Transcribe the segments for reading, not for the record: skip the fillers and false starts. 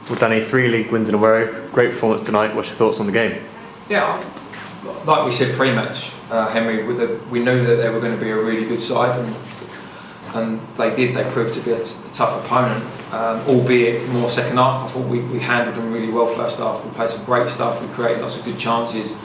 Well, Danny, 3 league wins in a row. Great performance tonight. What's your thoughts on the game? Yeah, like we said pre-match, Henry, we knew that they were going to be a really good side, and they did. They proved to be a tough opponent, albeit more second half. I thought we handled them really well first half. We played some great stuff. We created lots of good chances,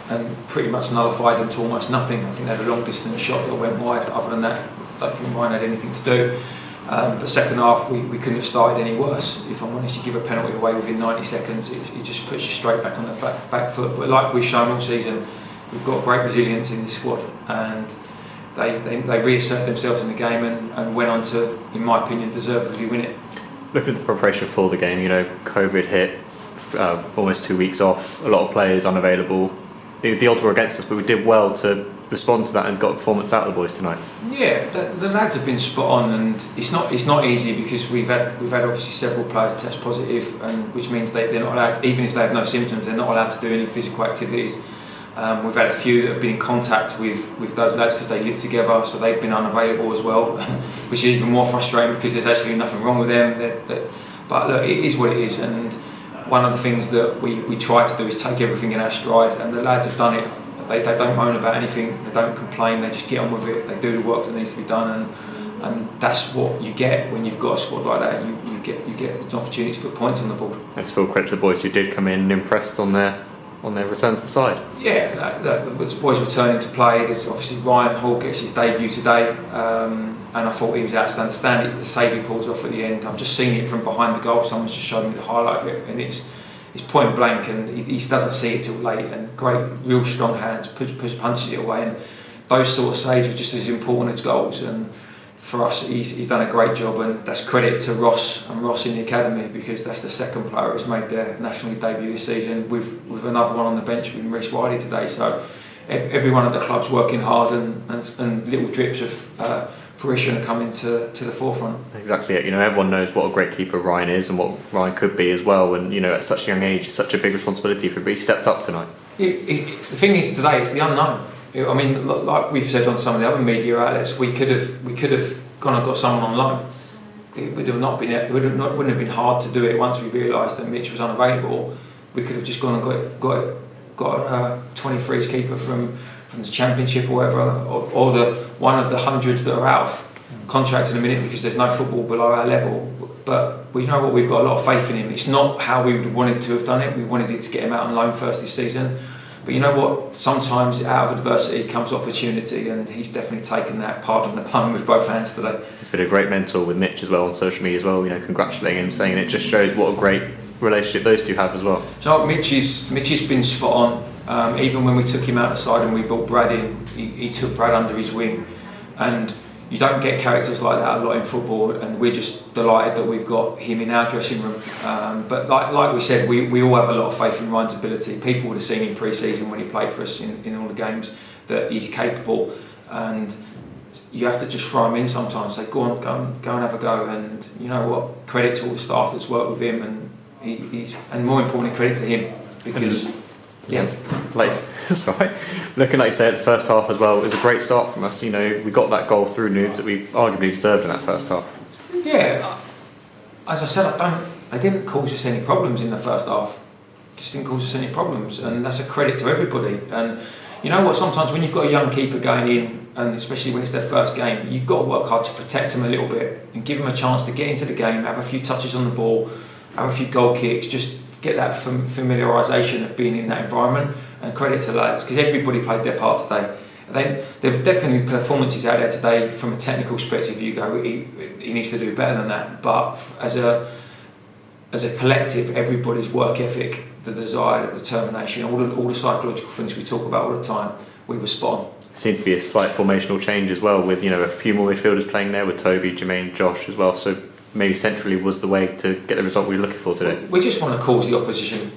and pretty much nullified them to almost nothing. I think they had a long distance shot that went wide. Other than that, I don't think Ryan had anything to do. But second half, we couldn't have started any worse. If I'm honest, you give a penalty away within 90 seconds, it just puts you straight back on the back foot. But like we've shown all season, we've got great resilience in this squad, and they reasserted themselves in the game and went on to, in my opinion, deservedly win it. Looking at the preparation for the game, COVID hit, almost 2 weeks off, a lot of players unavailable. The odds were against us, but we did well to respond to that and got a performance out of the boys tonight. Yeah, the lads have been spot on, and it's not easy because we've had obviously several players test positive, and which means they're not allowed, even if they have no symptoms, they're not allowed to do any physical activities. We've had a few that have been in contact with those lads because they live together, so they've been unavailable as well, which is even more frustrating because there's actually nothing wrong with them. But look, it is what it is, and one of the things that we try to do is take everything in our stride, and the lads have done it. They don't moan about anything, they don't complain, they just get on with it, they do the work that needs to be done, and that's what you get when you've got a squad like that. You get an opportunity to put points on the board. Let's full credit to the boys who did come in and impressed on their return to the side. Yeah, the boys returning to play. There's obviously Ryan Hall gets his debut today, and I thought he was outstanding. The save he pulls off at the end, I've just seen it from behind the goal. Someone's just showed me the highlight of it, and it's point blank, and he doesn't see it till late. And great, real strong hands, punches it away, and those sort of saves are just as important as goals. And for us, he's done a great job, and that's credit to Ross in the academy, because that's the second player who's made their National League debut this season, with another one on the bench with Reece Wiley today. So everyone at the club's working hard, and little drips of fruition are coming to the forefront. Exactly it. Everyone knows what a great keeper Ryan is and what Ryan could be as well, and at such a young age it's such a big responsibility for him, but he stepped up tonight. The thing is, today it's the unknown. I mean, like we've said on some of the other media outlets, we could have gone and got someone on loan. It would have not been. Wouldn't have been hard to do it once we realised that Mitch was unavailable. We could have just gone and got a 23s keeper from the Championship or whatever, or one of the hundreds that are out of contract in a minute because there's no football below our level. But we know what, we've got a lot of faith in him. It's not how we would wanted to have done it. We wanted it to get him out on loan first this season. But you know what? Sometimes out of adversity comes opportunity, and he's definitely taken that, pardon the pun, with both hands today. He's been a great mentor with Mitch as well on social media as well. Congratulating him, saying it just shows what a great relationship those two have as well. So Mitch has been spot on. Even when we took him out the side and we brought Brad in, he took Brad under his wing, and you don't get characters like that a lot in football, and we're just delighted that we've got him in our dressing room. But like we said, we all have a lot of faith in Ryan's ability. People would have seen in pre-season when he played for us in all the games that he's capable, and you have to just throw him in sometimes. Say, go and have a go. And you know what? Credit to all the staff that's worked with him, and more importantly, credit to him, because. Sorry. Looking like you said, the first half as well, it was a great start from us. We got that goal through Noobs that we arguably deserved in that first half. Yeah, as I said, they didn't cause us any problems in the first half. Just didn't cause us any problems, and that's a credit to everybody. And you know what? Sometimes when you've got a young keeper going in, and especially when it's their first game, you've got to work hard to protect them a little bit and give them a chance to get into the game, have a few touches on the ball, have a few goal kicks, just get that familiarisation of being in that environment. And credit to the lads, because everybody played their part today. There were definitely performances out there today from a technical perspective. You go, he needs to do better than that. But as a collective, everybody's work ethic, the desire, the determination, all the psychological things we talk about all the time, we were spot on. Seemed to be a slight formational change as well, with a few more midfielders playing there, with Toby, Jermaine, Josh as well. So maybe centrally was the way to get the result we were looking for today. We just want to cause the opposition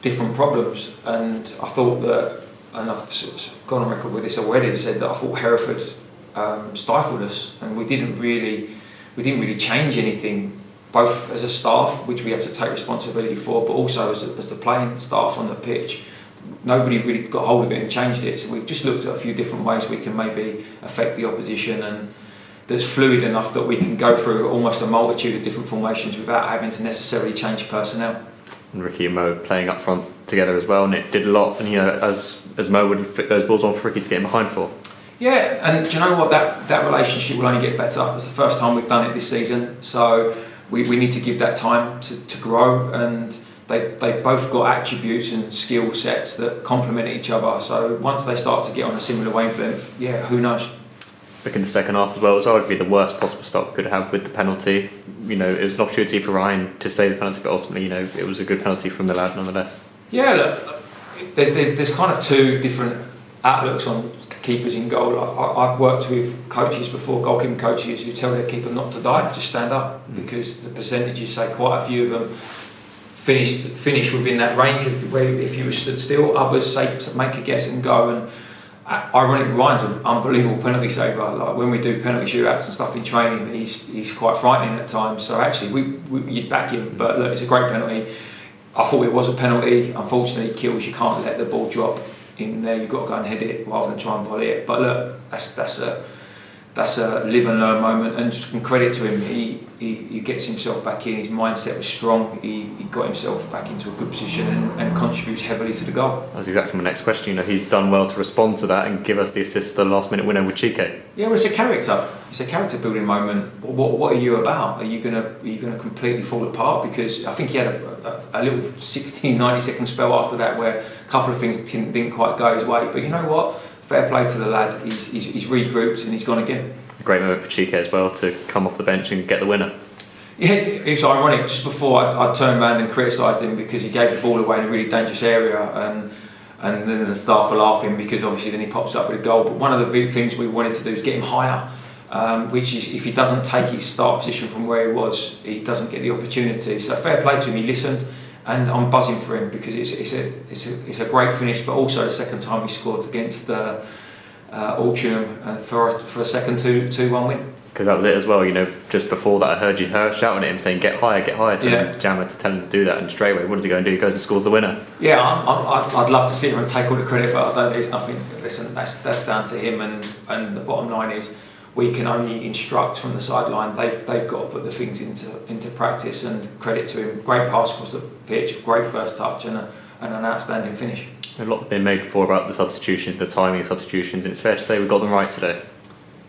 different problems, and I thought that, and I've gone on record with this already, said that I thought Hereford stifled us, and we didn't really change anything, both as a staff, which we have to take responsibility for, but also as the playing staff on the pitch. Nobody really got hold of it and changed it, so we've just looked at a few different ways we can maybe affect the opposition, and that's fluid enough that we can go through almost a multitude of different formations without having to necessarily change personnel. And Ricky and Mo playing up front together as well, and it did a lot. And as Mo would flick those balls on for Ricky to get in behind for. Yeah, and do you know what? That relationship will only get better. It's the first time we've done it this season, so we need to give that time to grow. And they've both got attributes and skill sets that complement each other. So once they start to get on a similar wavelength, yeah, who knows? Look in the second half as well, it was arguably the worst possible start we could have with the penalty. It was an opportunity for Ryan to save the penalty, but ultimately, it was a good penalty from the lad nonetheless. Yeah, look, there's kind of two different outlooks on keepers in goal. I've worked with coaches before, goalkeeping coaches, who tell their keeper not to dive, just stand up, because the percentages say quite a few of them finish within that range of where if you were stood still. Others say make a guess and go. And ironically, Ryan's an unbelievable penalty saver. Like when we do penalty shootouts and stuff in training, he's quite frightening at times. So actually, you'd back him. But look, it's a great penalty. I thought it was a penalty. Unfortunately, it kills. You can't let the ball drop in there. You've got to go and head it rather than try and volley it. But look, that's a live and learn moment, and credit to him. He gets himself back in. His mindset was strong. He got himself back into a good position and contributes heavily to the goal. That was exactly my next question. He's done well to respond to that and give us the assist for the last minute winner with Chike. Yeah, well, it's a character. It's a character building moment. What are you about? Are you gonna completely fall apart? Because I think he had a little 90 second spell after that where a couple of things didn't quite go his way. But you know what? Fair play to the lad. He's regrouped and he's gone again. A great moment for Chike as well to come off the bench and get the winner. Yeah, it's ironic. Just before I turned around and criticised him because he gave the ball away in a really dangerous area, and then the staff are laughing because obviously then he pops up with a goal. But one of the big things we wanted to do is get him higher, which is if he doesn't take his start position from where he was, he doesn't get the opportunity. So fair play to him. He listened. And I'm buzzing for him because it's a great finish, but also the second time he scored against Altrincham for a second 2-1 win. Because that was it as well. Just before that, I heard you shouting at him saying "Get higher, telling Jammer to tell him to do that, and straight away, what does he go and do? He goes and scores the winner. Yeah, I'd love to sit here and take all the credit, but I don't. It's nothing. Listen, that's down to him, and the bottom line is, we can only instruct from the sideline. They've got to put the things into practice, and credit to him. Great pass across the pitch, great first touch, and an outstanding finish. A lot has been made before about the substitutions, the timing of substitutions, and it's fair to say we got them right today.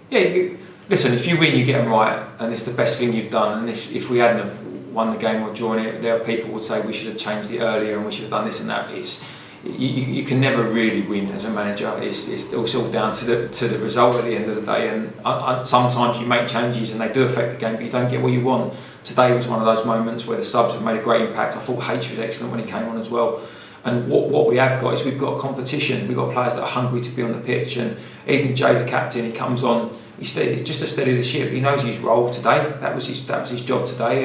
Yeah, listen, if you win, you get them right, and it's the best thing you've done. And if we hadn't have won the game or drawn it, there are people who would say we should have changed it earlier and we should have done this and that. You can never really win as a manager. It's all down to the result at the end of the day. And sometimes you make changes and they do affect the game, but you don't get what you want. Today was one of those moments where the subs have made a great impact. I thought H was excellent when he came on as well. And what we have got is we've got a competition. We've got players that are hungry to be on the pitch. And even Jay, the captain, he comes on. He's just to steady the ship. He knows his role today. That was his job today.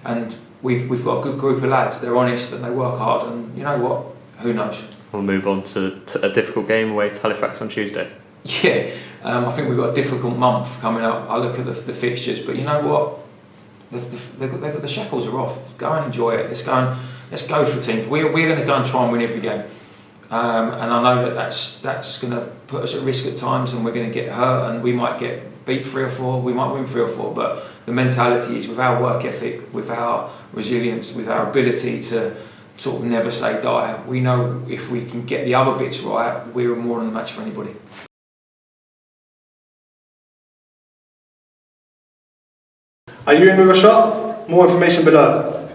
And we've got a good group of lads. They're honest and they work hard. And you know what? Who knows? We'll move on to a difficult game away to Halifax on Tuesday. Yeah, I think we've got a difficult month coming up. I look at the fixtures, but you know what? The shackles are off. Go and enjoy it. Let's go for teams. We're going to go and try and win every game. And I know that's going to put us at risk at times, and we're going to get hurt, and we might get beat 3 or 4. We might win 3 or 4. But the mentality is with our work ethic, with our resilience, with our ability to sort of never say die. We know if we can get the other bits right, we're more than a match for anybody. Are you in with a shot? More information below.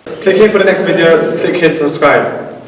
Click here for the next video, click here to subscribe.